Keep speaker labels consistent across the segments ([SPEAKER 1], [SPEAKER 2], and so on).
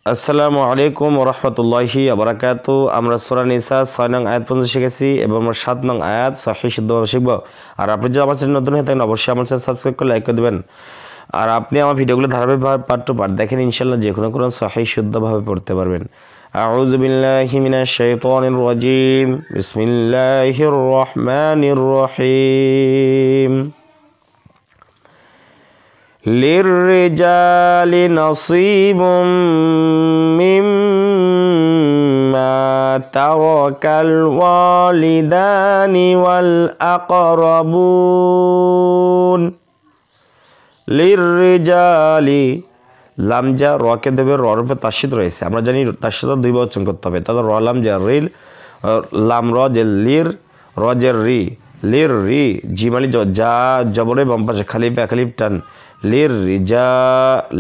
[SPEAKER 1] আসসালামু আলাইকুম ওরহমতুল্লাহি আবরাকাতু। আমরা সূরা নিসা 6 নং আয়াত পর্যন্ত শিখেছি এবং আমরা 7 নং আয়াত সহিহ শুদ্ধভাবে শিখব। আর আপনি যদি আমার চ্যানেল নতুন হয়ে থাকেন অবশ্যই আমার চ্যানেল সাবস্ক্রাইব করে লাইক করে দেবেন। আর আপনি আমার ভিডিওগুলো ধারাবাহিকভাবে পার্ট টু পার্ট দেখেন, ইনশাআল্লাহ যে কোনো কোরআন সহিহ শুদ্ধভাবে পড়তে পারবেন। আউযু বিল্লাহি মিনাশ শাইতানির রাজিম। বিসমিল্লাহির রহমানির রহিম। للرجال نصيب مما ترك الوالدان والأقربون للرجال লামজা রকে দেবে রর উপর তাসদীদ রয়েছে। আমরা জানি তাসদীদ দুই বচন করতে হবে, তাহলে র লামজা রিল, লাম র জের লির, র জের রি, লির রি, জিমালি যা জবরে বাম পাশে খালিফ খালিফ টান, লির রিজা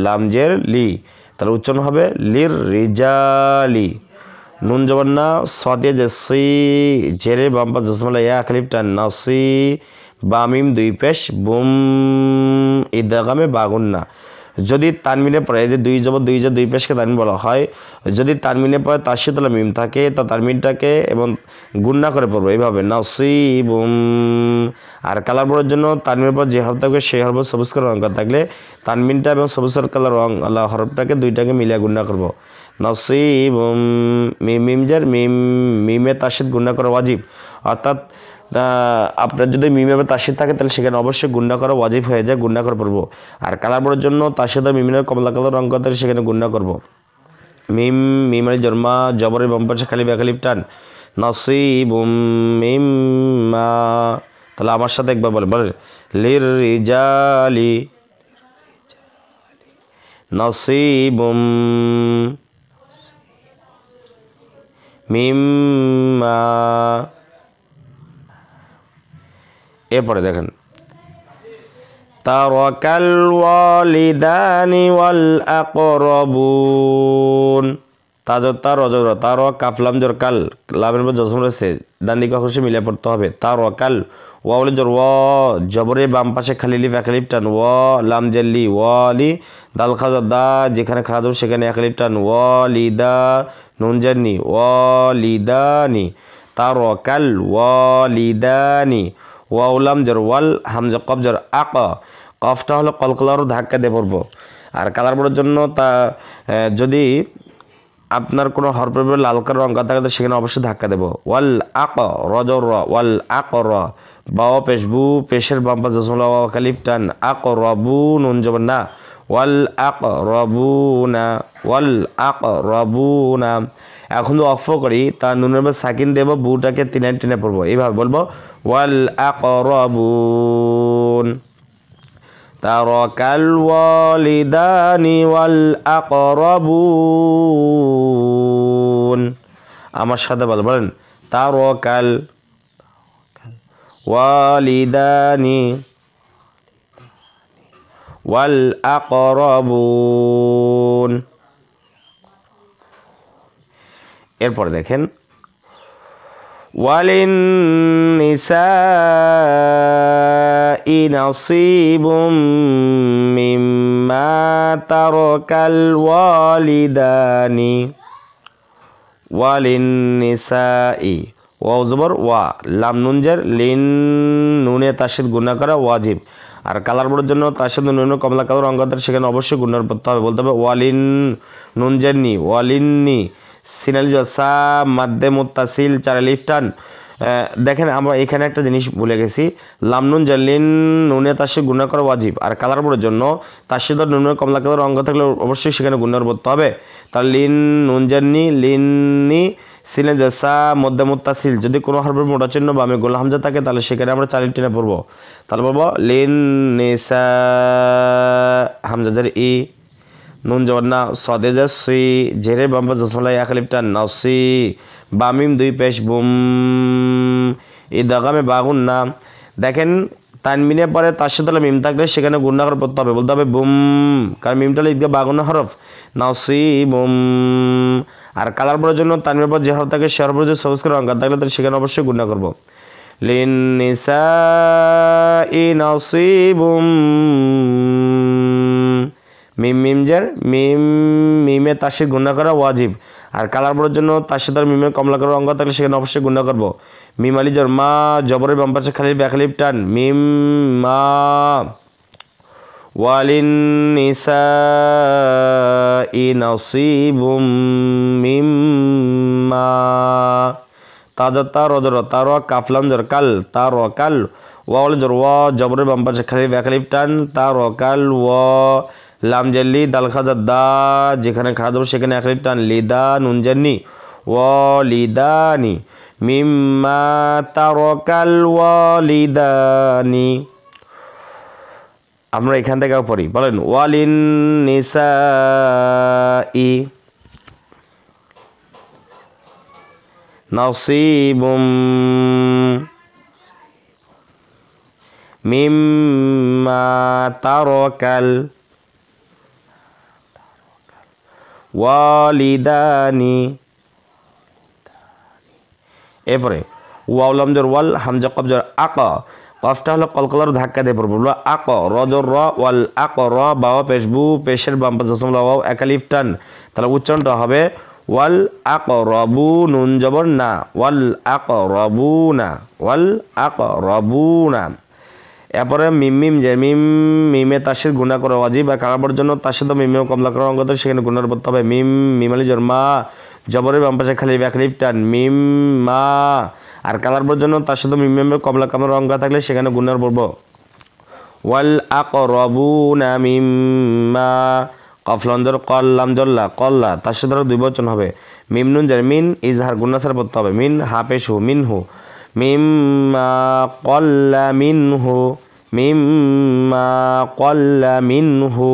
[SPEAKER 1] লামজের লি, তাহলে উচ্চারণ হবে লির রিজালি। নুন জবর না সদে যে সি, জেরে বাম পাশে জসমলা ইয়া খালিফ টান না সি, বামিম দুই পেশ বুম, ইদগামে বাগুন না। যদি তানমিনে পড়ে যে দুই জবর দুই জা দুই পেশকে তানমিন বলা হয়, যদি তানমিনে পড়ে তাসদীদ মিম থাকে তা তানমিনটাকে এবং গুণনা করে পড়বো এইভাবে নাসিবুম। আর কালার বোর্ডের জন্য তানমিনের পর যে হরফ থাকবে সেই হরফ সবুজ করে রং করা থাকলে তানমিনটা এবং সবুজ কালার রং আল্লাহ হরফটাকে দুইটাকে মিলিয়ে গুণনা করবো। নাসিবুম মিম জার মিম, মিমে তাসদীদ গুণনা করা ওয়াজিব, অর্থাৎ আপনার যদি মিমে তাসদীদ থাকে তাহলে সেখানে অবশ্যই গুণনা করা ওয়াজিব হয়ে যায়, গুণনা করে পড়বো। আর কালার বোর্ডের জন্য তাসদীদ মিমের কমলা কালার রং করতে সেখানে গুণনা করব। মিম মিমালি জন্মা জবরের বাম পাশে খালিফ খালিফ টান নাসিবুম মিম্মা। তাহলে আমার সাথে একবার বলেন লির রিজালি নাসিবুম মিম্মা। এরপরে দেখেন তারাকাল ওয়ালিদানি ওয়াল আকরাবুন। তার রজর তার কাফলাম জর কাল, লামের পর জসম রয়েছে, ডান দিকে অক্ষর মিলে পড়তে হবে। তারাকাল ওয়াউল জর ওয়া, জবরে বাম পাশে খালি লিফ এক লিফ টান ওয়া, লাম জেল্লি ওয়ালি, দাল খাজা দা যেখানে খাজা দেব সেখানে এক লিফ টান ওয়ালিদা, নুন জান্নি ওয়ালিদানি, তারাকাল ওয়ালিদানি, ওয়াউলাম জর ওয়াল, হামজা কফ জর আক, কফটা হলো কলকলার ধাক্কা দিয়ে পড়বো। আর কালার বোর্ডের জন্য তা যদি আপনার কোনো হরফের উপরে লাল কালার রং করা থাকে সেখানে অবশ্যই ধাক্কা দেবো। ওয়াল আক রজর র, ওয়াল আক র, বাও পেশ বু, পেশের বাম পাশে জসমলা ওয়া কালিফ টান, আক রবু নুন জবর না, ওয়াল আক রবুনা, ওয়াল আক রবুনা। এখন অফ করি তার নুনের উপর সাকিন দেবো, বুটাকে টেনে টেনে পড়বো, এইভাবে বলবো ওয়াল আকরাবুন। তারাকাল ওয়ালিদানি ওয়াল আকরাবুন। আমার সাথে বলেন তারাকাল ওয়ালিদানি ওয়াল আকরাবুন। এরপর দেখেন ওয়ালিন্নিসাই নাসিবুম মিম্মা তারাকাল ওয়ালিদানি। ওয়ালিন্নিসাই ওয়াও জবর ওয়া, লাম নুন জার লিন, নুনে তাসদীদ গুণা করা ওয়াজিব। আর কালার বোর্ডের জন্য তাসদীদ নুন কমলা কালার রং করতে সেখানে অবশ্যই গুণার পড়তে হবে, বলতে হবে ওয়ালিন নুন জান্নি ওয়ালিন্নি, সিনালি জসা মাদ্দে মুত্তাসিল চার আলিফ টান। দেখেন আমরা এখানে একটা জিনিস ভুলে গেছি, লাম নুন জাল্লিন নুনে তাসদীদ গুণা করা ওয়াজিব। আর কালার বোর্ডের জন্য তাসদীদ নুনের কমলা কালার রং থাকলে অবশ্যই সেখানে গুণার পড়তে হবে। তার লিন নুন জান্নি লিননি, সিনে জসা মধ্যে মুত্তাসিল, যদি কোনো হরফের মোটা চিহ্ন বা আমি গোল হামজা থাকে তাহলে সেখানে আমরা চালিয়ে টেনে পড়বো। তাহলে বলবো লিন নিসা, হামজা জার ই, নুন জবর না সদে জা সি, জেরে বাম পাশে জসমলা ইয়া খালিফ টান নাসি, বামিম দুই পেশ বুম, ইদগামে বাগুন না। দেখেন তানমিনে পরে তাসদীদ মিম থাকলে সেখানে গুণনা করে পড়তে হবে, বলতে হবে বুম, কারণ মিমটা ইদগা বাগুন হরফ নাসিবুম। আর কালার বোর্ডের জন্য তানমিনের পর যে হরফ থাকে সে হরফের যদি সবুজ করে রং করা থাকলে তাহলে সেখানে অবশ্যই গুণনা করবো। লিন্নিসাই নাসিবুম মিম মিম জের মিম মিমে তাসির গুণা করা ওয়াজিব আর কালার বোর্ডের জন্য তার সাথে মিমের কমলা করার অঙ্গ থাকলে সেখানে অবশ্যই গুণা করব মিম আলি জর মা জবরের বাম পাশে খালি ব্যাখালিপ টান মিম মা ওয়ালিন নিসাই নাসিবুম মিম্মা তাজর তা রজর তার কাফলাম জর কাল তার কাল ওয়াল জর ওয়া জবরের বাম পাশে খালি ব্যাখালিপ টান তার কাল ওয়া লাম জাল্লি দাল খাজা দা যেখানে খাড়া দেবো সেখানে একলিপ টান লিদা নুন জান্নি ওয়ালিদানি মিম্মা তারাকাল ওয়ালিদানি আমরা এখান থেকে পড়ি বলেন ওয়ালিন নিসাই নাসিবুম মিম্মা তারাকাল ওয়ালিদানি এরপরে ওয়াউলাম জর ওয়াল হামজা কফ জর আক কফটা হলো কলকলার ধাক্কা দিয়ে পড়বো বলবো আক রজর র ওয়াল আক র বাও পেশবু পেশের বাম পাশ জসম লাও একালিফ টান তাহলে উচ্চারণটা হবে ওয়াল আক রবু নুন জবর না ওয়াল আক রবু না ওয়াল আক রবু না এরপরে মিম মিম যে মিম মিমে তাসির গুণা করা ওয়াজিব আর কারাবার জন্য তার সাথে মিমে কমলা করার অঙ্গ থাকে সেখানে গুণার পড়তে হবে মিম মিমালি জর মা জবরের বাম পাশে খালি ব্যাকলিপ টান মিম মা আর কালারবার জন্য তার সাথে মিমে কমলা কামড় অঙ্গ থাকলে সেখানে গুণার পড়ব ওয়াল আকরাবুনা মিম্মা কফলন্দর কল্লাম জল্লা কল্লা তার সাথে দুই বচন হবে মিম নুন জার মিন ইজহার গুণাসার পড়তে হবে মিন হাফেশু মিনহু মিম্মা কল্লা মিনহু মিম্মা কল্লা মিনহু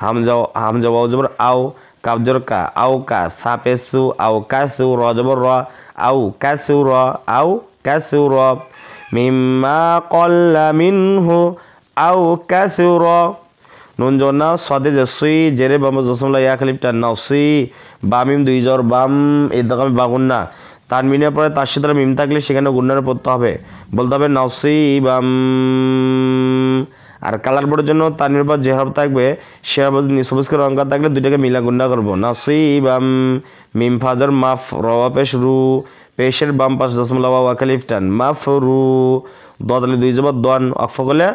[SPEAKER 1] হামজা ওয়াও জবর আও কাফ জবর কা আও কা সাপেসু আও কাসু র জবর র আও কাসু র আও কাসু র মিম্মা কল্লা মিনহু আও কাসু র নুন জর না সদে জসি জেরে বাম জসমলা ইয়া খালিফটা নাসি বামিম দুই জর বাম এই দকামে বাগুন্না তানমিনের পরে তার সাথে মিম থাকলে সেখানে গুণার পড়তে হবে বলতে হবে নাসিবাম আর কালার বোর্ডের জন্য তানমিনের পর যে হরফ থাকবে সে হরফ সবুজ করে অঙ্ক থাকলে দুইটাকে মিলা গুণা করবো নাসিবাম মিম ফাজর মাফ রওয়া পেশ রু পেশের বাম পাশ দশমলা ওয়া খালিফ টান মাফ রু দলে দুই জবর দন অক্ষ করলে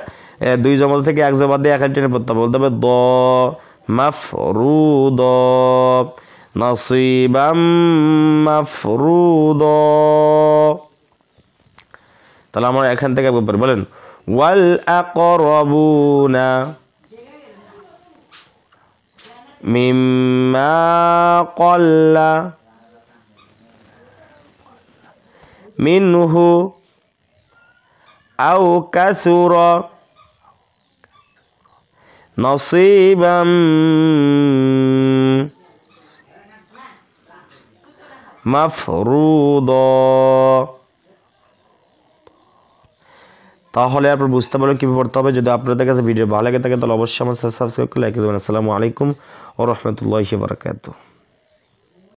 [SPEAKER 1] দুই জবর থেকে এক জবর দিয়ে এক টেনে পড়তে হবে বলতে হবে দ মাফ রু দ নাসিবাম মাফরুদ তাহলে আমরা এখান থেকে একবার বলেন ওয়াল আকরাবুনা মিম্মা ক্বাল্লা মিনহু আও কাসুরা নাসিবাম মাফরুদ তাহলে আপনারা বুঝতে পারবেন কীভাবে পড়তে হবে যদি আপনাদের কাছে ভিডিও ভালো লাগে থাকে তাহলে অবশ্যই আমার সাবস্ক্রাইব করে লাইক দেবেন আসসালামু আলাইকুম ওয়া রাহমাতুল্লাহি ওয়া বারাকাতুহু